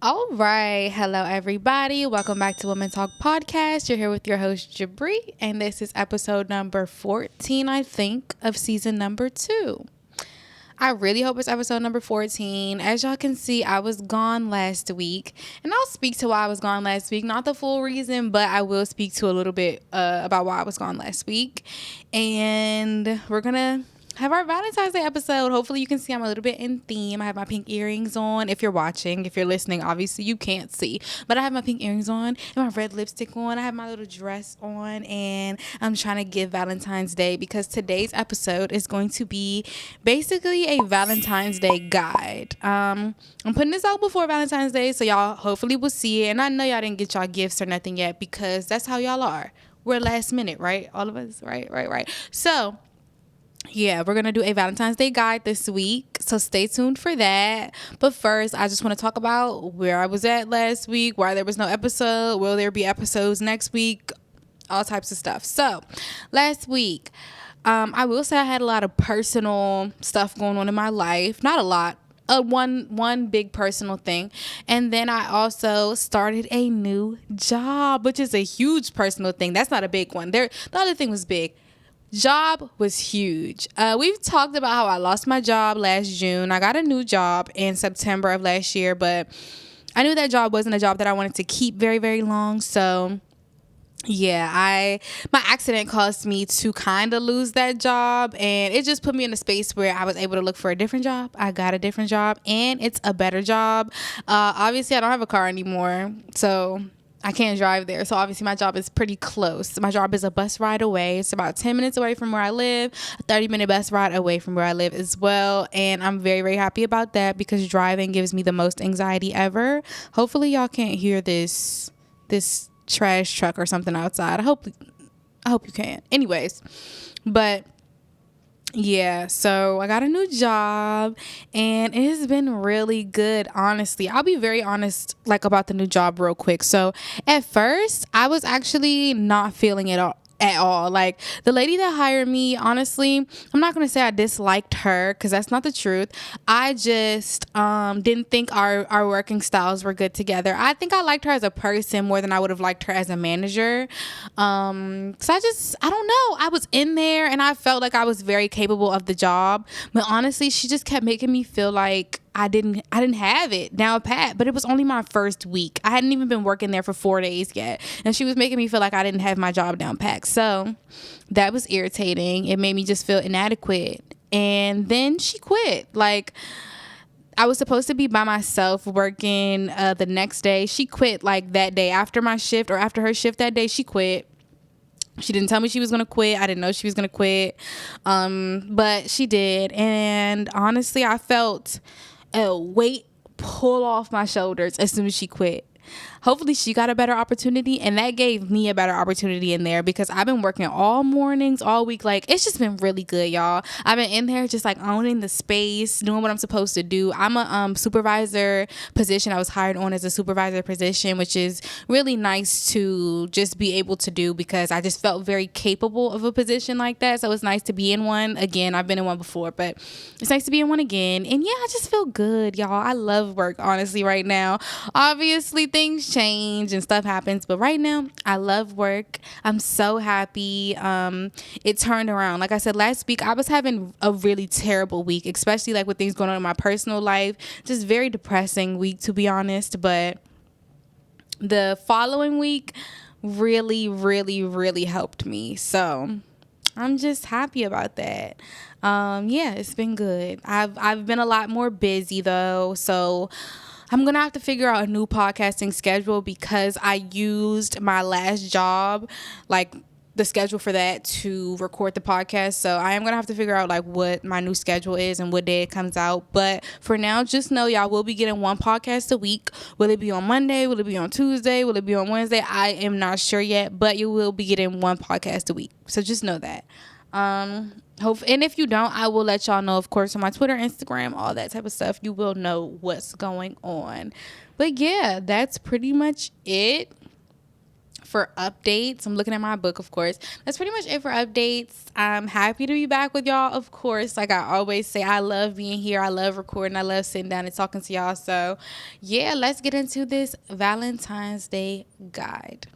All right. Hello, everybody. Welcome back to Women Talk Podcast. You're here with your host, Jabri, and this is episode number 14, I think, of season number 2. I really hope it's episode number 14. As y'all can see, I was gone last week, and I'll speak to why I was gone last week. Not the full reason, but I will speak to a little bit about why I was gone last week. And we're going to have our Valentine's Day episode. Hopefully you can see I'm a little bit in theme. I have my pink earrings on. If you're watching, if you're listening, obviously you can't see, but I have my pink earrings on and my red lipstick on. I have my little dress on, and I'm trying to give Valentine's Day because today's episode is going to be basically a Valentine's Day guide. I'm putting this out before Valentine's Day, so y'all hopefully will see it. And I know y'all didn't get y'all gifts or nothing yet because that's how y'all are. We're last minute, right? All of us, right. So yeah, we're going to do a Valentine's Day guide this week, so stay tuned for that. But first, I just want to talk about where I was at last week, why there was no episode, will there be episodes next week, all types of stuff. So, last week, I will say I had a lot of personal stuff going on in my life. Not a lot. One big personal thing, and then I also started a new job, which is a huge personal thing. That's not a big one. The other thing was big. Job was huge. We've talked about how I lost my job last June. I got a new job in September of last year, but I knew that job wasn't a job that I wanted to keep very, very long. So yeah, my accident caused me to kind of lose that job, and it just put me in a space where I was able to look for a different job. I got a different job, and it's a better job. Obviously, I don't have a car anymore, so I can't drive there. So obviously my job is pretty close. My job is a bus ride away. It's about 10 minutes away from where I live, a 30-minute bus ride away from where I live as well. And I'm very, very happy about that because driving gives me the most anxiety ever. Hopefully y'all can't hear this trash truck or something outside. I hope you can. Anyways, but yeah, so I got a new job and it has been really good, honestly. I'll be very honest about the new job real quick. So at first I was actually not feeling it at all. Like, the lady that hired me, honestly, I'm not gonna say I disliked her because that's not the truth. I just didn't think our working styles were good together. I think I liked her as a person more than I would have liked her as a manager. So I don't know, I was in there and I felt like I was very capable of the job, but honestly she just kept making me feel like I didn't have it down pat. But it was only my first week. I hadn't even been working there for 4 days yet, and she was making me feel like I didn't have my job down pat. So that was irritating. It made me just feel inadequate. And then she quit. Like, I was supposed to be by myself working the next day. She quit like that day after my shift, or after her shift that day. She quit. She didn't tell me she was going to quit. I didn't know she was going to quit. But she did. And honestly, I felt a weight pull off my shoulders as soon as she quit. Hopefully she got a better opportunity, and that gave me a better opportunity in there because I've been working all mornings, all week. Like, it's just been really good, y'all. I've been in there just like owning the space, doing what I'm supposed to do. I'm a supervisor position. I was hired on as a supervisor position, which is really nice to just be able to do because I just felt very capable of a position like that. So it's nice to be in one again. I've been in one before, but it's nice to be in one again. And yeah, I just feel good, y'all. I love work, honestly, right now. Obviously, things change and stuff happens, but right now I love work. I'm so happy. It turned around. Like I said, last week I was having a really terrible week, especially like with things going on in my personal life. Just very depressing week, to be honest. But the following week really, really, really helped me. So I'm just happy about that. Yeah, it's been good. I've been a lot more busy though, so I'm going to have to figure out a new podcasting schedule because I used my last job, like the schedule for that, to record the podcast. So I am going to have to figure out like what my new schedule is and what day it comes out. But for now, just know y'all will be getting one podcast a week. Will it be on Monday? Will it be on Tuesday? Will it be on Wednesday? I am not sure yet, but you will be getting one podcast a week. So just know that. And if you don't, I will let y'all know, of course, on my Twitter, Instagram, all that type of stuff. You will know what's going on. But yeah, that's pretty much it for updates. I'm looking at my book, of course. That's pretty much it for updates. I'm happy to be back with y'all, of course. Like I always say, I love being here. I love recording. I love sitting down and talking to y'all. So yeah, let's get into this Valentine's Day guide.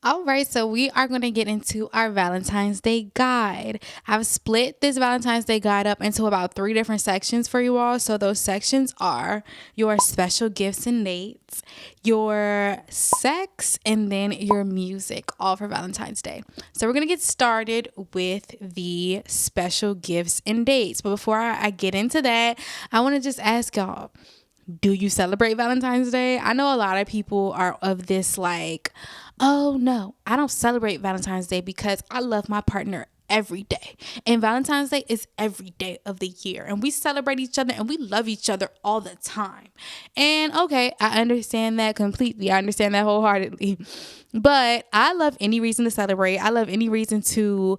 All right, so we are going to get into our Valentine's Day guide. I've split this Valentine's Day guide up into about 3 different sections for you all. So those sections are your special gifts and dates, your sex, and then your music, all for Valentine's Day. So we're going to get started with the special gifts and dates. But before I get into that, I want to just ask y'all, do you celebrate Valentine's Day? I know a lot of people are of this like, oh no, I don't celebrate Valentine's Day because I love my partner every day. And Valentine's Day is every day of the year. And we celebrate each other and we love each other all the time. And okay, I understand that completely. I understand that wholeheartedly. But I love any reason to celebrate. I love any reason to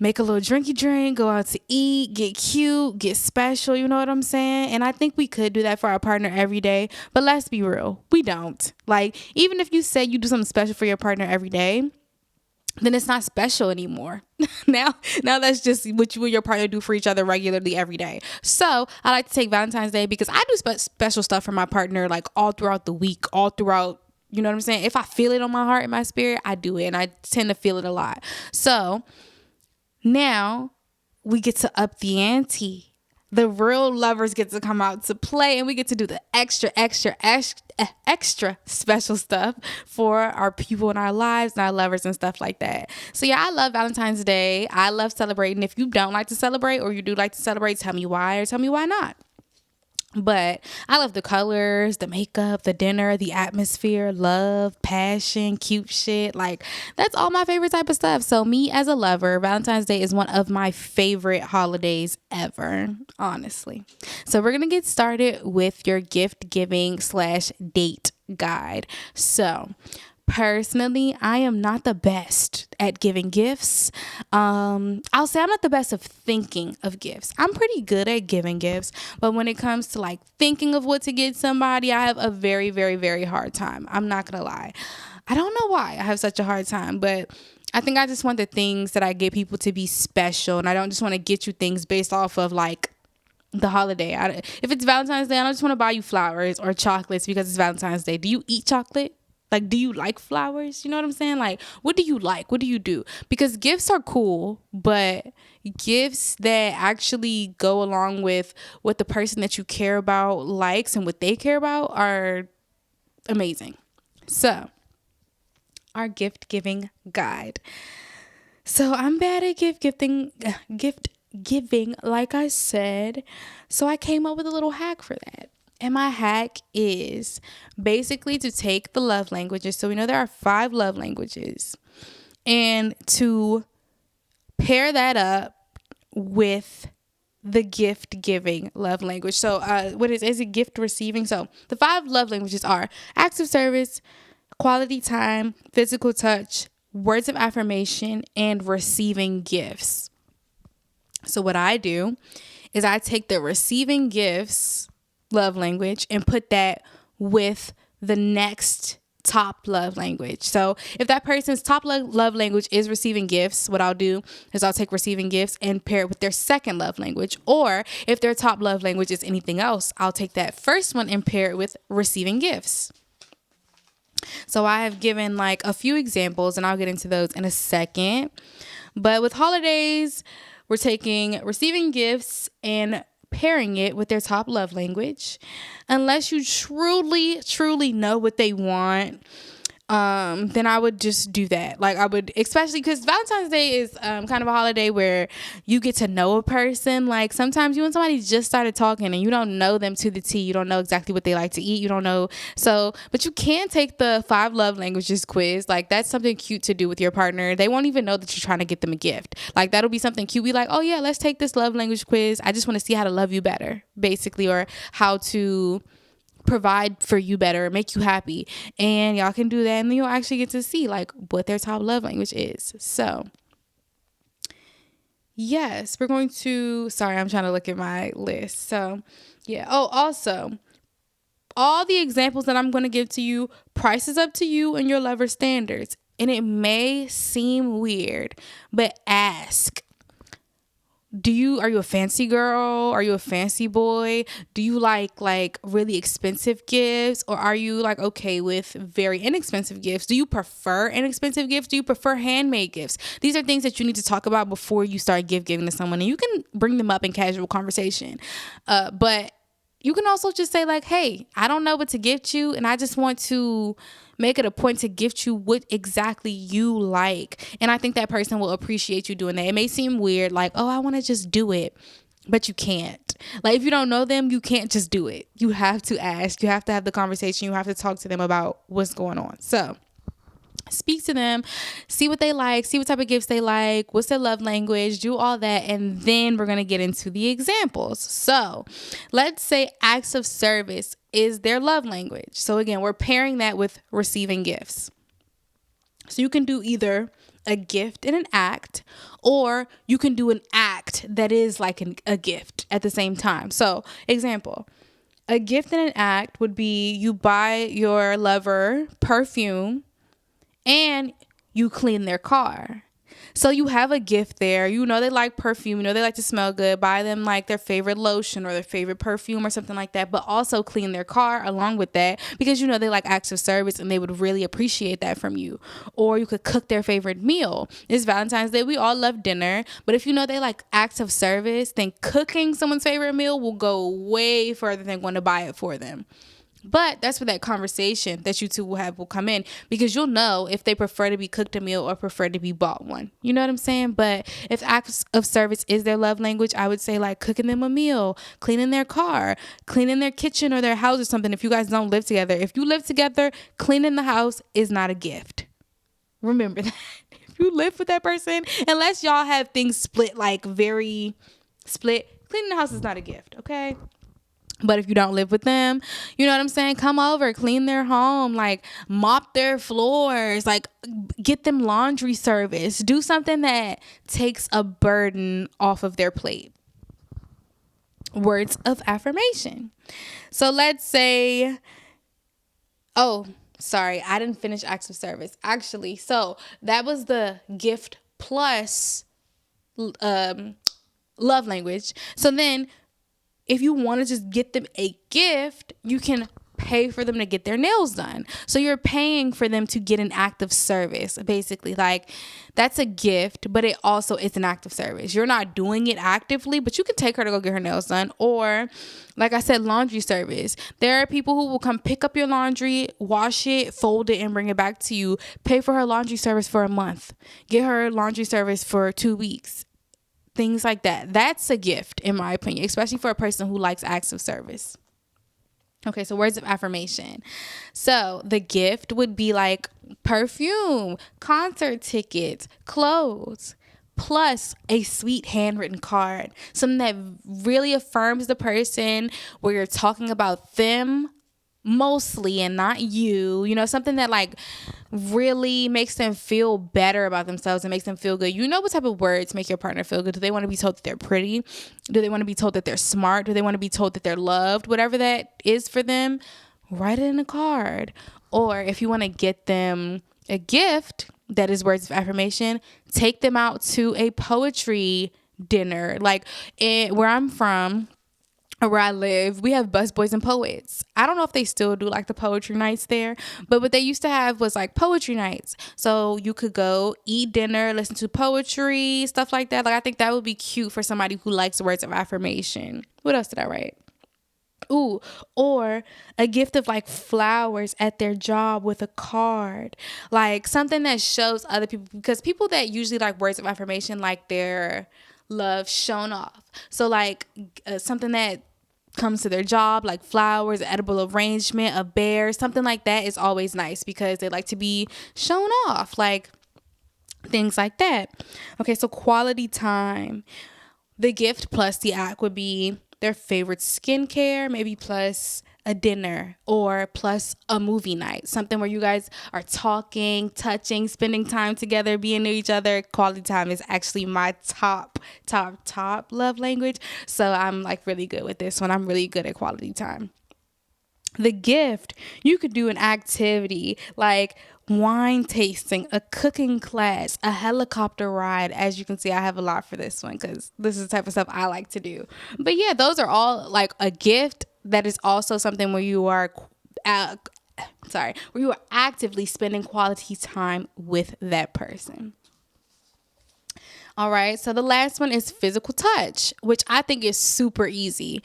make a little drinky drink, go out to eat, get cute, get special, you know what I'm saying? And I think we could do that for our partner every day, but let's be real, we don't. Like, even if you say you do something special for your partner every day, then it's not special anymore. now that's just what you and your partner do for each other regularly every day. So I like to take Valentine's Day because I do special stuff for my partner like all throughout the week, all throughout, you know what I'm saying? If I feel it on my heart and my spirit, I do it, and I tend to feel it a lot. So now we get to up the ante. The real lovers get to come out to play, and we get to do the extra special stuff for our people in our lives and our lovers and stuff like that. So yeah, I love Valentine's Day. I love celebrating. If you don't like to celebrate or you do like to celebrate, tell me why or tell me why not. But I love the colors, the makeup, the dinner, the atmosphere, love, passion, cute shit. Like, that's all my favorite type of stuff. So me as a lover, Valentine's Day is one of my favorite holidays ever, honestly. So we're going to get started with your gift giving / date guide. So personally, I am not the best at giving gifts. I'll say I'm not the best of thinking of gifts. I'm pretty good at giving gifts, but when it comes to like thinking of what to get somebody, I have a very, very, very hard time. I'm not gonna lie. I don't know why I have such a hard time, but I think I just want the things that I get people to be special, and I don't just want to get you things based off of like the holiday. If it's Valentine's Day, I don't just want to buy you flowers or chocolates because it's Valentine's Day. Do you eat chocolate? Like, do you like flowers? You know what I'm saying? Like, what do you like? What do you do? Because gifts are cool, but gifts that actually go along with what the person that you care about likes and what they care about are amazing. So, our gift giving guide. So, I'm bad at gift giving, like I said. So, I came up with a little hack for that. And my hack is basically to take the love languages. So we know there are 5 love languages. And to pair that up with the gift giving love language. So what is it gift receiving? So the 5 love languages are acts of service, quality time, physical touch, words of affirmation, and receiving gifts. So what I do is I take the receiving gifts love language and put that with the next top love language. So if that person's top love language is receiving gifts, what I'll do is I'll take receiving gifts and pair it with their second love language. Or if their top love language is anything else, I'll take that first one and pair it with receiving gifts. So I have given like a few examples, and I'll get into those in a second. But with holidays, we're taking receiving gifts and pairing it with their top love language. Unless you truly know what they want, then I would just do that. Like I would, especially because Valentine's Day is kind of a holiday where you get to know a person. Like sometimes you and somebody just started talking and you don't know them to the T. You don't know exactly what they like to eat. You don't know. So, but you can take the 5 love languages quiz. Like that's something cute to do with your partner. They won't even know that you're trying to get them a gift. Like that'll be something cute. Be like, oh yeah, let's take this love language quiz. I just want to see how to love you better, basically, or how to provide for you better, make you happy. And y'all can do that, and then you'll actually get to see like what their top love language is. So yes, we're going to, sorry, I'm trying to look at my list. So yeah. Oh, also All the examples that I'm going to give to you, price is up to you and your lover's standards. And it may seem weird, but ask. Are you a fancy girl? Are you a fancy boy? Do you like really expensive gifts, or are you like okay with very inexpensive gifts? Do you prefer inexpensive gifts? Do you prefer handmade gifts? These are things that you need to talk about before you start giving to someone, and you can bring them up in casual conversation. But you can also just say like, hey, I don't know what to gift you, and I just want to make it a point to gift you what exactly you like. And I think that person will appreciate you doing that. It may seem weird, like, oh, I want to just do it, but you can't. Like, if you don't know them, you can't just do it. You have to ask. You have to have the conversation. You have to talk to them about what's going on. So speak to them, see what they like, see what type of gifts they like, what's their love language, do all that, and then we're going to get into the examples. So let's say acts of service is their love language. So again, we're pairing that with receiving gifts. So you can do either a gift and an act, or you can do an act that is like a gift at the same time. So example, a gift and an act would be you buy your lover perfume and you clean their car. So you have a gift there. You know they like perfume. You know they like to smell good. Buy them like their favorite lotion or their favorite perfume or something like that. But also clean their car along with that, because you know they like acts of service and they would really appreciate that from you. Or you could cook their favorite meal. It's Valentine's Day. We all love dinner. But if you know they like acts of service, then cooking someone's favorite meal will go way further than going to buy it for them. But that's where that conversation that you two will come in, because you'll know if they prefer to be cooked a meal or prefer to be bought one. You know what I'm saying? But if acts of service is their love language, I would say like cooking them a meal, cleaning their car, cleaning their kitchen or their house or something. If you guys don't live together, if you live together, cleaning the house is not a gift. Remember that. If you live with that person, unless y'all have things split, like very split, cleaning the house is not a gift. Okay. But if you don't live with them, you know what I'm saying? Come over, clean their home, like mop their floors, like get them laundry service. Do something that takes a burden off of their plate. Words of affirmation. So let's say, oh, sorry, I didn't finish acts of service. Actually, so that was the gift plus love language. So then if you want to just get them a gift, you can pay for them to get their nails done. So you're paying for them to get an act of service, basically. Like, that's a gift, but it also is an act of service. You're not doing it actively, but you can take her to go get her nails done. Or, like I said, laundry service. There are people who will come pick up your laundry, wash it, fold it, and bring it back to you. Pay for her laundry service for a month. Get her laundry service for 2 weeks. Things like that. That's a gift, in my opinion, especially for a person who likes acts of service. Okay, so words of affirmation. So the gift would be like perfume, concert tickets, clothes, plus a sweet handwritten card. Something that really affirms the person, where you're talking about them mostly and not you. You know, something that like really makes them feel better about themselves and makes them feel good. You know what type of words make your partner feel good. Do they want to be told that they're pretty? Do they want to be told that they're smart? Do they want to be told that they're loved? Whatever that is for them, write it in a card. Or if you want to get them a gift that is words of affirmation, take them out to a poetry dinner. Like where I'm from, or where I live, we have busboys and poets. I don't know if they still do like the poetry nights there, but what they used to have was like poetry nights. So you could go eat dinner, listen to poetry, stuff like that. Like, I think that would be cute for somebody who likes words of affirmation. What else did I write? Ooh, or a gift of like flowers at their job with a card, like something that shows other people, because people that usually like words of affirmation like their love shown off. So like something that comes to their job, like flowers, edible arrangement, a bear, something like that is always nice, because they like to be shown off, like things like that. Okay, so quality time. The gift plus the act would be their favorite skincare, maybe plus a dinner, or plus a movie night, something where you guys are talking, touching, spending time together, being near each other. Quality time is actually my top love language. So I'm like really good with this one. I'm really good at quality time. The gift, you could do an activity like wine tasting, a cooking class, a helicopter ride. As you can see, I have a lot for this one because this is the type of stuff I like to do. But yeah, those are all like a gift that is also something where you are uh, where you are actively spending quality time with that person. All right, so the last one is physical touch, which I think is super easy.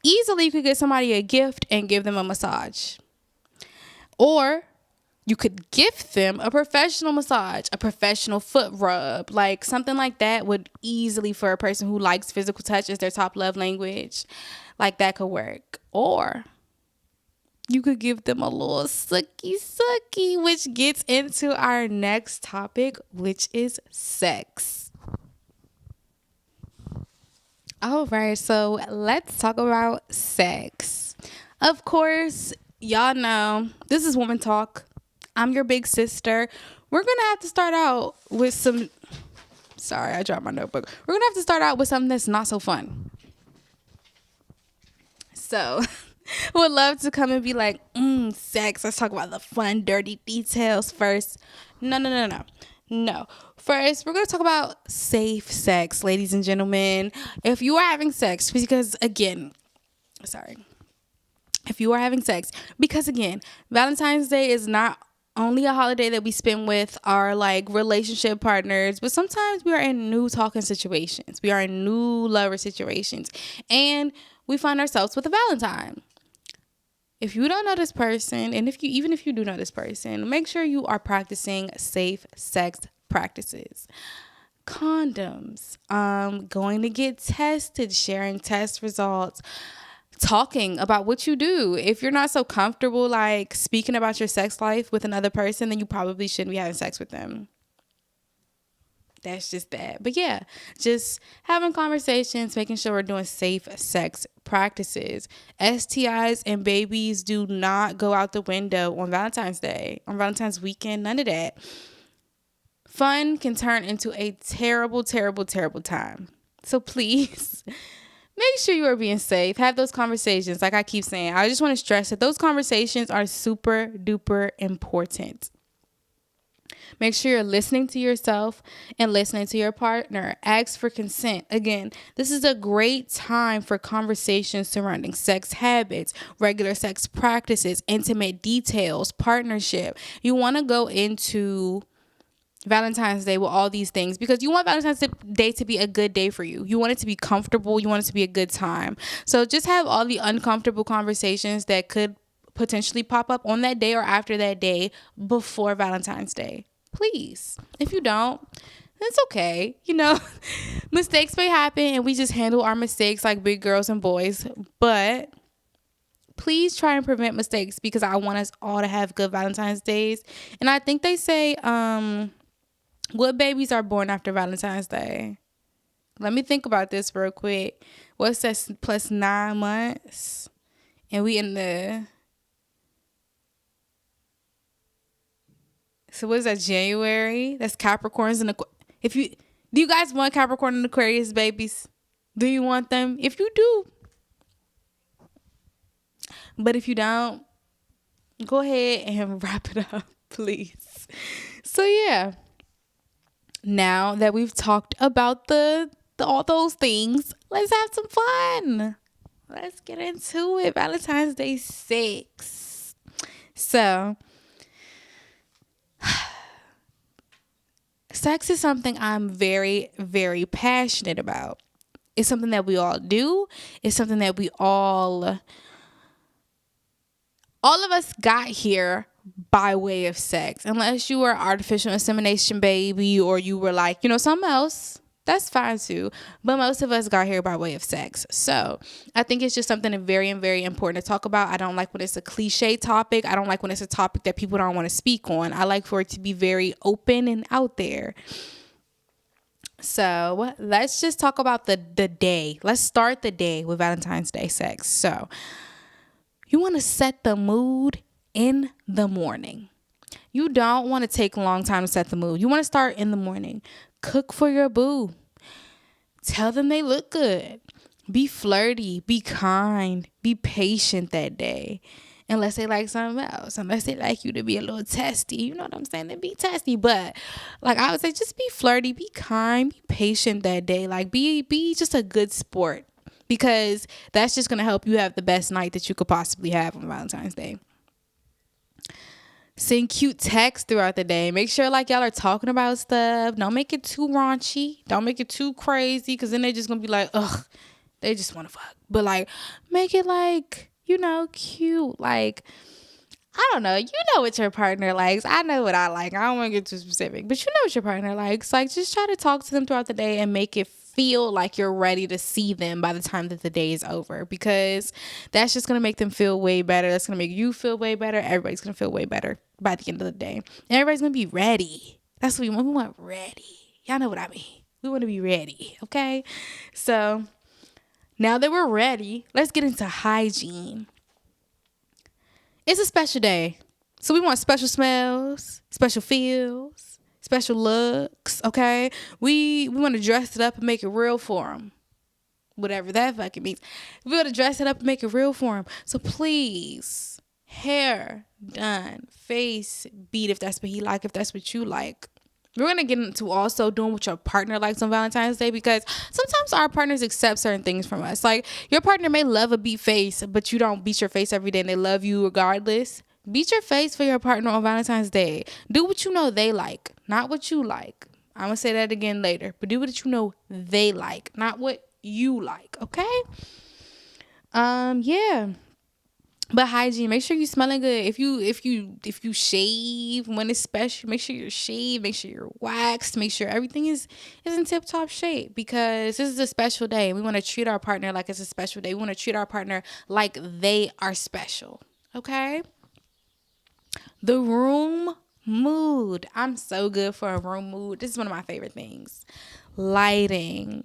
Easily, you could get somebody a gift and give them a massage. Or you could gift them a professional massage, a professional foot rub, like something like that would easily, for a person who likes physical touch as their top love language, like that could work. Or you could give them a little sucky, which gets into our next topic, which is sex. All right, so let's talk about sex. Of course, y'all know this is Woman Talk. I'm your big sister. We're going to have to start out with some. Sorry, I dropped my notebook. We're going to have to start out with something that's not so fun. So, would love to come and be like, sex. Let's talk about the fun, dirty details first. No. First, we're going to talk about safe sex, ladies and gentlemen. If you are having sex, because again, Valentine's Day is not only a holiday that we spend with our like relationship partners, but sometimes we are in new talking situations. We are in new lover situations, and we find ourselves with a Valentine. If you don't know this person, and even if you do know this person, make sure you are practicing safe sex practices. Condoms, going to get tested, sharing test results, talking about what you do. If you're not so comfortable like speaking about your sex life with another person, then you probably shouldn't be having sex with them. That's just that. But yeah, just having conversations, making sure we're doing safe sex practices. STIs and babies do not go out the window on Valentine's Day, on Valentine's weekend, none of that. Fun can turn into a terrible, terrible, terrible time. So please make sure you are being safe. Have those conversations. Like I keep saying, I just want to stress that those conversations are super duper important. Make sure you're listening to yourself and listening to your partner. Ask for consent. Again, this is a great time for conversations surrounding sex habits, regular sex practices, intimate details, partnership. You want to go into Valentine's Day with all these things because you want Valentine's Day to be a good day for you. You want it to be comfortable. You want it to be a good time. So just have all the uncomfortable conversations that could potentially pop up on that day or after that day before Valentine's Day. Please. If you don't, it's okay. Mistakes may happen and we just handle our mistakes like big girls and boys. But please try and prevent mistakes because I want us all to have good Valentine's Days. And I think they say, what babies are born after Valentine's Day? Let me think about this real quick. What's that plus 9 months? And we in the... So what is that, January? That's Capricorns and do you guys want Capricorn and Aquarius babies? Do you want them? If you do. But if you don't, go ahead and wrap it up, please. So yeah. Now that we've talked about all those things, let's have some fun. Let's get into it. Valentine's Day 6. So, sex is something I'm very, very passionate about. It's something that we all do. It's something that all of us got here by way of sex. Unless you were artificial insemination baby or you were like, something else, that's fine too. But most of us got here by way of sex. So I think it's just something very, very important to talk about. I don't like when it's a cliche topic. I don't like when it's a topic that people don't want to speak on. I like for it to be very open and out there. So let's just talk about the day. Let's start the day with Valentine's Day sex. So you want to set the mood in the morning. You don't want to take a long time to set the mood. You want to start in the morning. Cook for your boo. Tell them they look good. Be flirty. Be kind. Be patient that day. unless they like something else, unless they like you to be a little testy. You know what I'm saying? They be testy. But like I would say, just be flirty, be kind, be patient that day. Like be just a good sport, because that's just gonna help you have the best night that you could possibly have on Valentine's Day. Send cute texts throughout the day. Make sure like y'all are talking about stuff. Don't make it too raunchy. Don't make it too crazy, because then they're just gonna be like, ugh, they just want to fuck. But like, make it like, cute. Like, I don't know. You know what your partner likes. I know what I like. I don't want to get too specific, but you know what your partner likes. Like, just try to talk to them throughout the day and make it feel like you're ready to see them by the time that the day is over, because that's just going to make them feel way better. That's going to make you feel way better. Everybody's going to feel way better by the end of the day. And everybody's going to be ready. That's what we want. We want ready. Y'all know what I mean. We want to be ready. Okay. So now that we're ready, let's get into hygiene. It's a special day, so we want special smells, special feels, special looks, okay? We want to dress it up and make it real for them, whatever that fucking means. We want to dress it up and make it real for them. So please, hair done, face beat if that's what he like, if that's what you like. We're going to get into also doing what your partner likes on Valentine's Day, because sometimes our partners accept certain things from us. Like, your partner may love a beat face, but you don't beat your face every day and they love you regardless. Beat your face for your partner on Valentine's Day. Do what you know they like, not what you like. I'm going to say that again later, but do what you know they like, not what you like, okay? Yeah. But hygiene, make sure you're smelling good. If you shave when it's special, make sure you're shaved, make sure you're waxed, make sure everything is in tip top shape, because this is a special day. We want to treat our partner like it's a special day. We want to treat our partner like they are special. Okay? The room mood. I'm so good for a room mood. This is one of my favorite things. Lighting.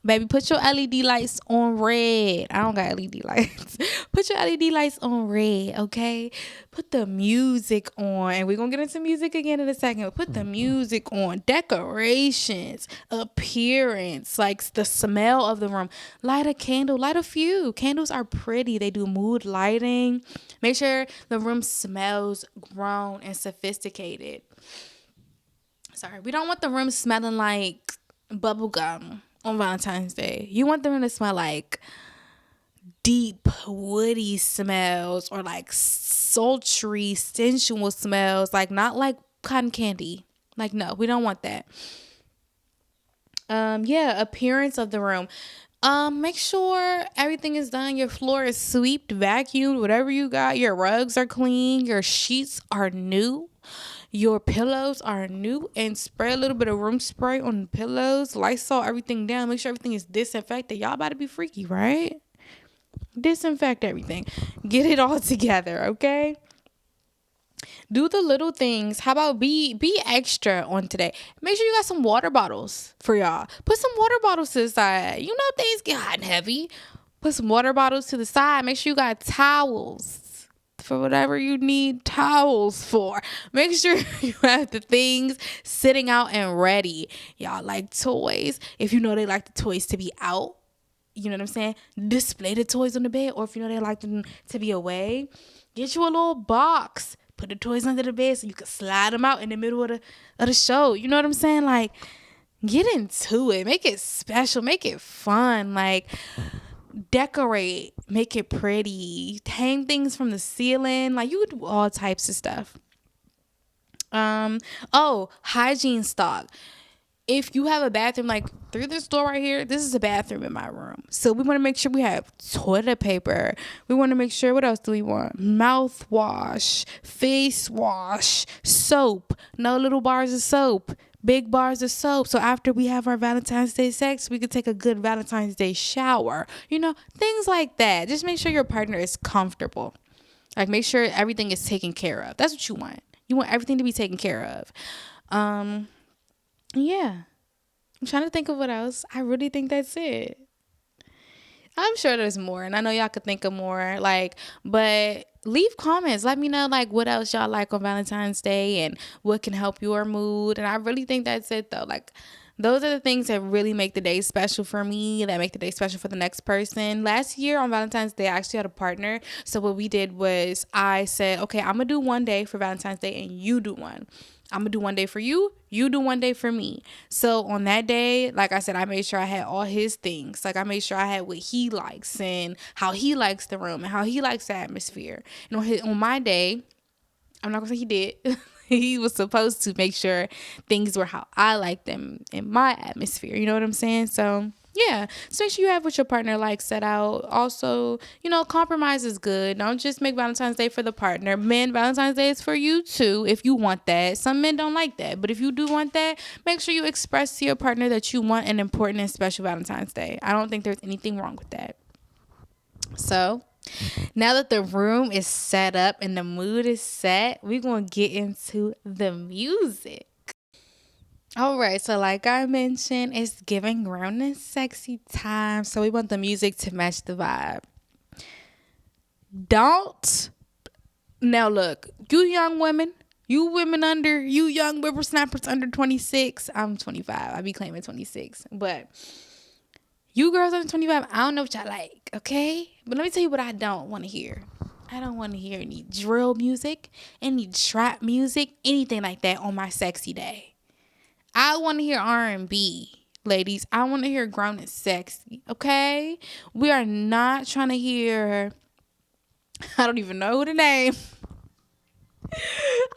Baby, put your LED lights on red. I don't got LED lights. Put your LED lights on red, okay? Put the music on. And we're going to get into music again in a second. Put the music on. Decorations. Appearance. Like the smell of the room. Light a candle. Light a few. Candles are pretty. They do mood lighting. Make sure the room smells grown and sophisticated. Sorry. We don't want the room smelling like bubble gum on Valentine's Day. You want them to smell like deep woody smells, or like sultry sensual smells, like not like cotton candy. Like, no, we don't want that. Appearance of the room. Make sure everything is done. Your floor is swept, vacuumed, whatever you got. Your rugs are clean. Your sheets are new. Your pillows are new, and spray a little bit of room spray on the pillows. Lysol everything down. Make sure everything is disinfected. Y'all about to be freaky, right? Disinfect everything. Get it all together, okay? Do the little things. How about be extra on today? Make sure you got some water bottles for y'all. Put some water bottles to the side. You know things get hot and heavy. Put some water bottles to the side. Make sure you got towels for whatever you need towels for. Make sure you have the things sitting out and ready. Y'all like toys. If you know they like the toys to be out, you know what I'm saying? Display the toys on the bed. Or if you know they like them to be away, get you a little box. Put the toys under the bed so you can slide them out in the middle of the show. You know what I'm saying? Like, get into it. Make it special. Make it fun. Like, decorate, make it pretty, hang things from the ceiling. Like, you could do all types of stuff. Hygiene stock. If you have a bathroom, like through this door right here, this is a bathroom in my room, so we want to make sure we have toilet paper. We want to make sure, what else do we want? Mouthwash, face wash, soap. No little bars of soap, big bars of soap. So after we have our Valentine's Day sex, we could take a good Valentine's Day shower. You know, things like that. Just make sure your partner is comfortable. Like, make sure everything is taken care of. That's what you want. You want everything to be taken care of. Yeah. I'm trying to think of what else. I really think that's it. I'm sure there's more, and I know y'all could think of more, like, but leave comments. Let me know, like, what else y'all like on Valentine's Day and what can help your mood. And I really think that's it, though. Like, Those are the things that really make the day special for me, that make the day special for the next person. Last year on Valentine's Day, I actually had a partner. So what we did was I said, okay, I'm going to do one day for Valentine's Day and you do one. I'm going to do one day for you. You do one day for me. So on that day, like I said, I made sure I had all his things. Like I made sure I had what he likes and how he likes the room and how he likes the atmosphere. And on my day, I'm not going to say he did. He was supposed to make sure things were how I like them in my atmosphere. You know what I'm saying? So, yeah. So make sure you have what your partner likes set out. Also, compromise is good. Don't just make Valentine's Day for the partner. Men, Valentine's Day is for you too, if you want that. Some men don't like that. But if you do want that, make sure you express to your partner that you want an important and special Valentine's Day. I don't think there's anything wrong with that. So, now that the room is set up and the mood is set, we're going to get into the music. All right, so like I mentioned, it's giving grown and sexy time. So we want the music to match the vibe. Now look, you young women, you young whippersnappers under 26. I'm 25. I be claiming 26. But you girls under 25, I don't know what y'all like, okay? But let me tell you what I don't want to hear. I don't want to hear any drill music, any trap music, anything like that on my sexy day. I want to hear R&B, ladies. I want to hear grown and sexy, okay? We are not trying to hear, I don't even know the name.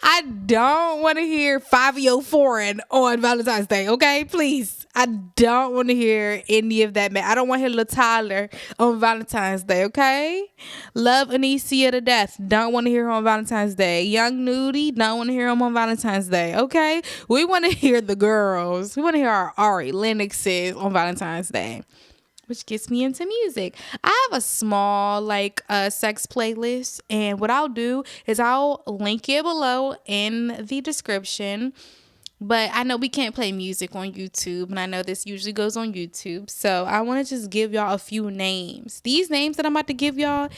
I don't want to hear 504 on Valentine's Day, okay? Please. I don't want to hear any of that, man. I don't want to hear Lil Tyler on Valentine's Day, okay? Love Anicia to death. Don't want to hear her on Valentine's Day. Young Nudie, don't want to hear him on Valentine's Day, okay? We want to hear the girls. We want to hear our Ari Lennoxes on Valentine's Day, which gets me into music. I have a small sex playlist, and what I'll do is I'll link it below in the description. But I know we can't play music on YouTube, and I know this usually goes on YouTube. So I want to just give y'all a few names. These names that I'm about to give y'all,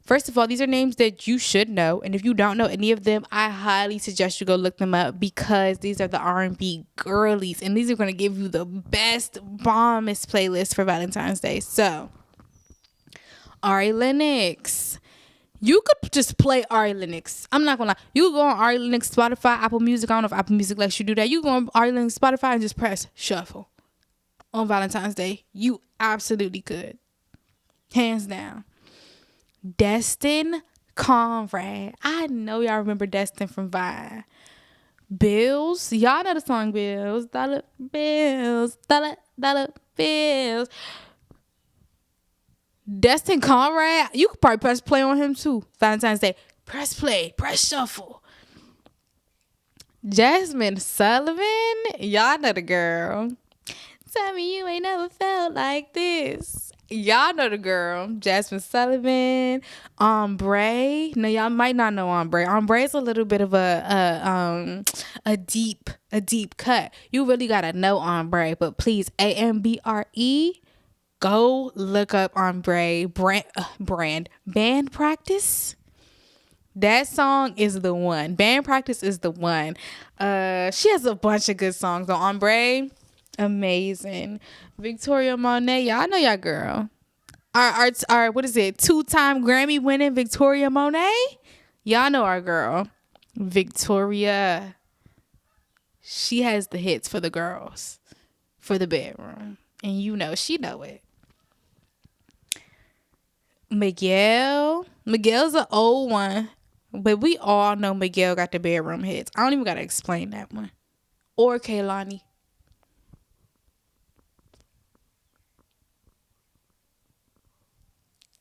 first of all, these are names that you should know. And if you don't know any of them, I highly suggest you go look them up, because these are the R&B girlies. And these are going to give you the best, bombest playlist for Valentine's Day. So, Ari Lennox. You could just play Ari Lennox. I'm not going to lie. You could go on Ari Lennox, Spotify, Apple Music. I don't know if Apple Music lets you do that. You go on Ari Lennox, Spotify, and just press shuffle on Valentine's Day. You absolutely could. Hands down. Destin Conrad. I know y'all remember Destin from Vine. Bills. Y'all know the song Bills. Dollar bills. Dollar bills. Destin Conrad. You could probably press play on him too. Valentine's Day. Press play. Press shuffle. Jasmine Sullivan. Y'all know the girl. Tell me you ain't never felt like this. Y'all know the girl. Jasmine Sullivan. Ombre. No, y'all might not know Ombre. Ombre is a little bit of a deep cut. You really gotta know Ombre. But please, AMBRE. Go look up Ombre Band Practice. That song is the one. Band Practice is the one. She has a bunch of good songs on Ombre. Amazing. Victoria Monet. Y'all know y'all girl. Our what is it? 2-time Grammy winning Victoria Monet. Y'all know our girl. Victoria. She has the hits for the girls. For the bedroom. And she know it. Miguel's an old one, but we all know Miguel got the bedroom hits. I don't even gotta explain that one. Or Kehlani.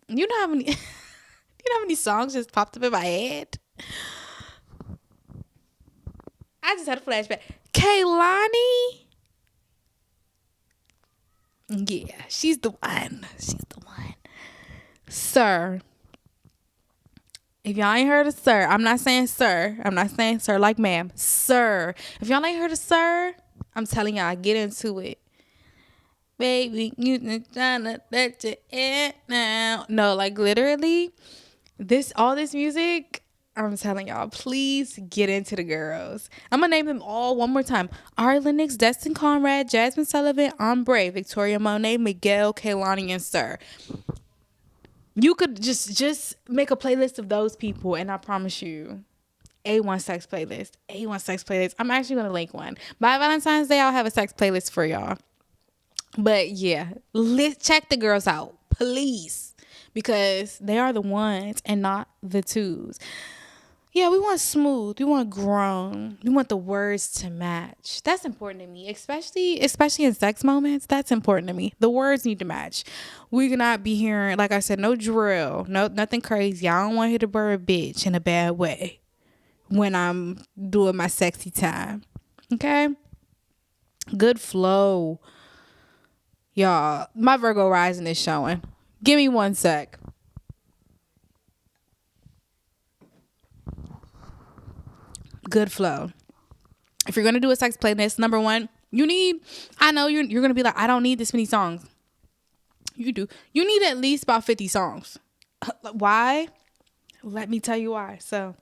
You know how many songs just popped up in my head? I just had a flashback. Kehlani. Yeah, she's the one. Sir. If y'all ain't heard of Sir, I'm not saying sir. I'm not saying sir like ma'am. Sir. If y'all ain't heard of Sir, I'm telling y'all, get into it. Baby, you trying to let your head now. No, like literally, all this music, I'm telling y'all, please get into the girls. I'm going to name them all one more time. Ari Lennox, Destin Conrad, Jasmine Sullivan, Ombre, Victoria Monet, Miguel, Kaylani, and Sir. You could just make a playlist of those people, and I promise you, A1 sex playlist. A1 sex playlist. I'm actually going to link one. By Valentine's Day, I'll have a sex playlist for y'all. But yeah, check the girls out, please, because they are the ones and not the twos. Yeah, we want smooth, we want grown, we want the words to match. That's important to me, especially in sex moments. That's important to me. The words need to match. We cannot be hearing, like I said, no drill, nothing crazy. I don't want to hear the word bitch in a bad way when I'm doing my sexy time. Okay, good flow. Y'all, my Virgo rising is showing. Give me one sec. Good flow. If you're going to do a sex playlist, number one, I know you're going to be like, I don't need this many songs. You do. You need at least about 50 songs. Why? Let me tell you why. So,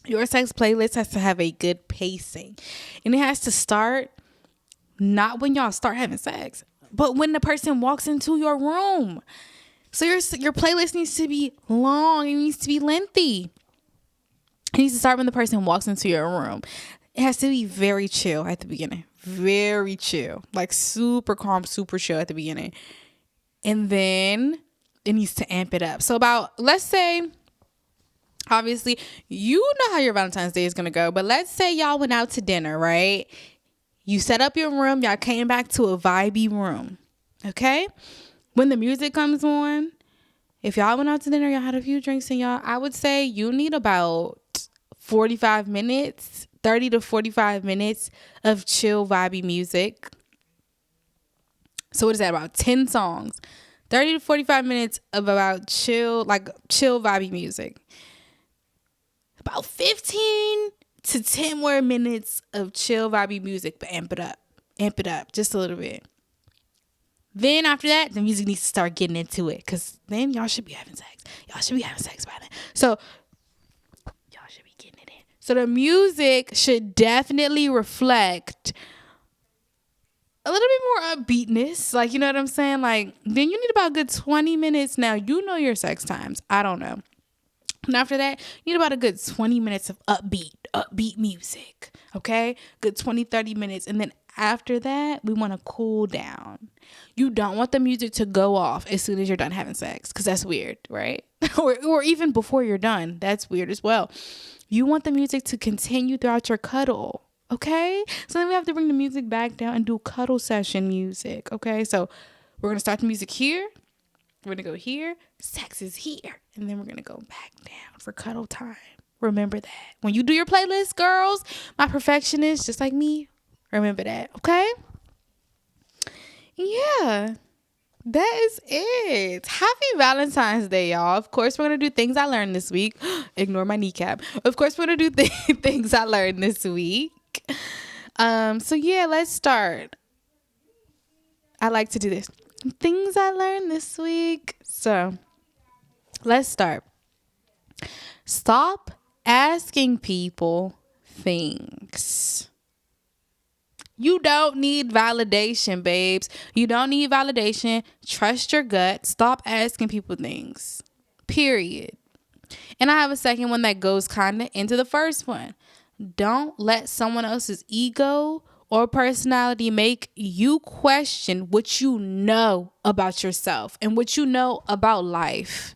your sex playlist has to have a good pacing. And it has to start not when y'all start having sex, but when the person walks into your room. So your playlist needs to be long. It needs to be lengthy. It needs to start when the person walks into your room. It has to be very chill at the beginning. Very chill. Like super calm, super chill at the beginning. And then it needs to amp it up. So let's say, obviously, you know how your Valentine's Day is going to go. But let's say y'all went out to dinner, right? You set up your room. Y'all came back to a vibey room. Okay? When the music comes on, if y'all went out to dinner, y'all had a few drinks and I would say you need about 45 minutes, 30 to 45 minutes of chill, vibey music. So what is that? About 10 songs. 30 to 45 minutes of about chill, vibey music. About 15 to 10 more minutes of chill, vibey music, but amp it up just a little bit. Then after that, the music needs to start getting into it, because then y'all should be having sex. Y'all should be having sex by then. So y'all should be getting it in. So the music should definitely reflect a little bit more upbeatness. Like, you know what I'm saying? Like, then you need about a good 20 minutes. Now, you know your sex times. I don't know. And after that, you need about a good 20 minutes of upbeat music. Okay? Good 20, 30 minutes. And then after that, we want to cool down. You don't want the music to go off as soon as you're done having sex, because that's weird, right? or even before you're done. That's weird as well. You want the music to continue throughout your cuddle. Okay? So then we have to bring the music back down and do cuddle session music. Okay? So we're going to start the music here. We're going to go here. Sex is here. And then we're going to go back down for cuddle time. Remember that. When you do your playlist, girls, my perfectionist, just like me, remember that. Okay? Yeah. That is it. Happy Valentine's Day, y'all. Of course, we're going to do things I learned this week. Ignore my kneecap. Of course, we're going to do things I learned this week. So yeah, let's start. I like to do this. Things I learned this week. So let's start. Stop asking people things. You don't need validation, babes. You don't need validation. Trust your gut. Stop asking people things. Period. And I have a second one that goes kind of into the first one. Don't let someone else's ego or personality make you question what you know about yourself and what you know about life.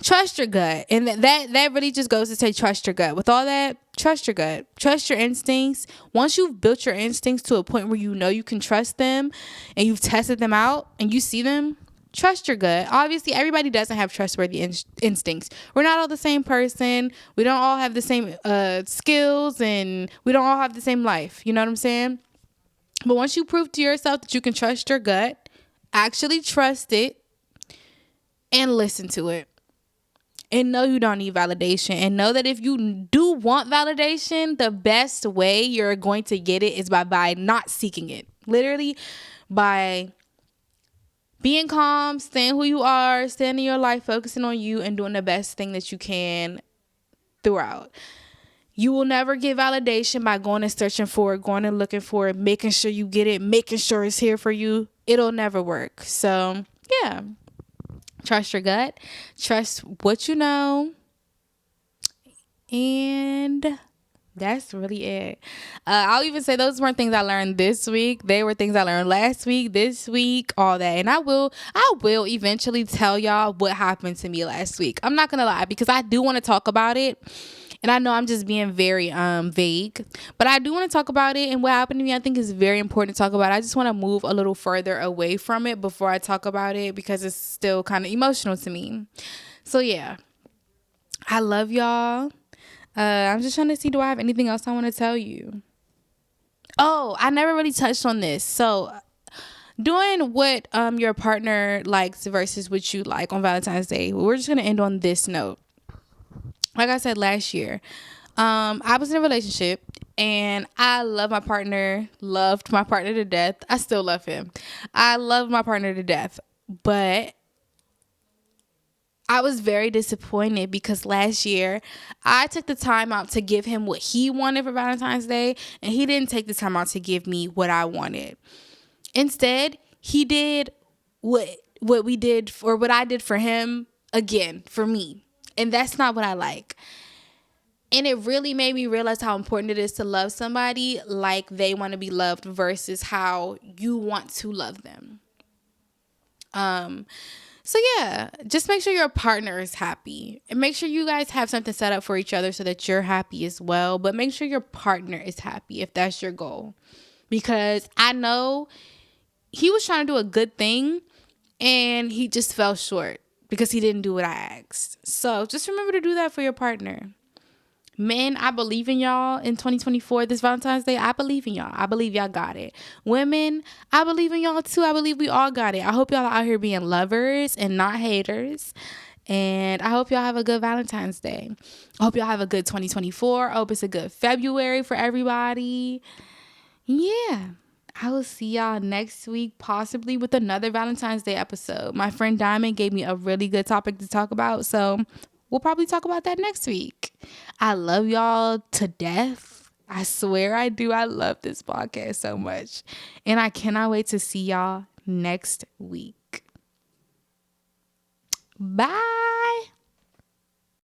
Trust your gut. And that really just goes to say trust your gut. With all that, trust your gut. Trust your instincts. Once you've built your instincts to a point where you know you can trust them and you've tested them out and you see them, trust your gut. Obviously, everybody doesn't have trustworthy instincts. We're not all the same person. We don't all have the same skills, and we don't all have the same life. You know what I'm saying? But once you prove to yourself that you can trust your gut, actually trust it and listen to it. And know you don't need validation. And know that if you do want validation, the best way you're going to get it is by not seeking it. Literally by being calm, staying who you are, staying in your life, focusing on you, and doing the best thing that you can throughout. You will never get validation by going and searching for it, going and looking for it, making sure you get it, making sure it's here for you. It'll never work. So, yeah. Trust your gut. Trust what you know. And that's really it. I'll even say those weren't things I learned this week. They were things I learned last week, this week, all that. And I will eventually tell y'all what happened to me last week. I'm not gonna lie, because I do want to talk about it. And I know I'm just being very vague, but I do want to talk about it. And what happened to me, I think, is very important to talk about. I just want to move a little further away from it before I talk about it, because it's still kind of emotional to me. So yeah, I love y'all. I'm just trying to see, do I have anything else I want to tell you? Oh, I never really touched on this. So doing what your partner likes versus what you like on Valentine's Day. We're just gonna end on this note. Like I said last year, I was in a relationship and I loved my partner to death. I still love him. I love my partner to death, but I was very disappointed because last year I took the time out to give him what he wanted for Valentine's Day, and he didn't take the time out to give me what I wanted. Instead, he did what we did, or what I did for him again for me. And that's not what I like. And it really made me realize how important it is to love somebody like they want to be loved versus how you want to love them. So yeah, just make sure your partner is happy. And make sure you guys have something set up for each other so that you're happy as well. But make sure your partner is happy if that's your goal. Because I know he was trying to do a good thing and he just fell short because he didn't do what I asked. So just remember to do that for your partner. Men, I believe in y'all in 2024, this Valentine's Day. I believe in y'all. I believe y'all got it. Women, I believe in y'all too. I believe we all got it. I hope y'all are out here being lovers and not haters. And I hope y'all have a good Valentine's Day. I hope y'all have a good 2024. I hope it's a good February for everybody. Yeah. I will see y'all next week, possibly with another Valentine's Day episode. My friend Diamond gave me a really good topic to talk about, so we'll probably talk about that next week. I love y'all to death. I swear I do. I love this podcast so much. And I cannot wait to see y'all next week.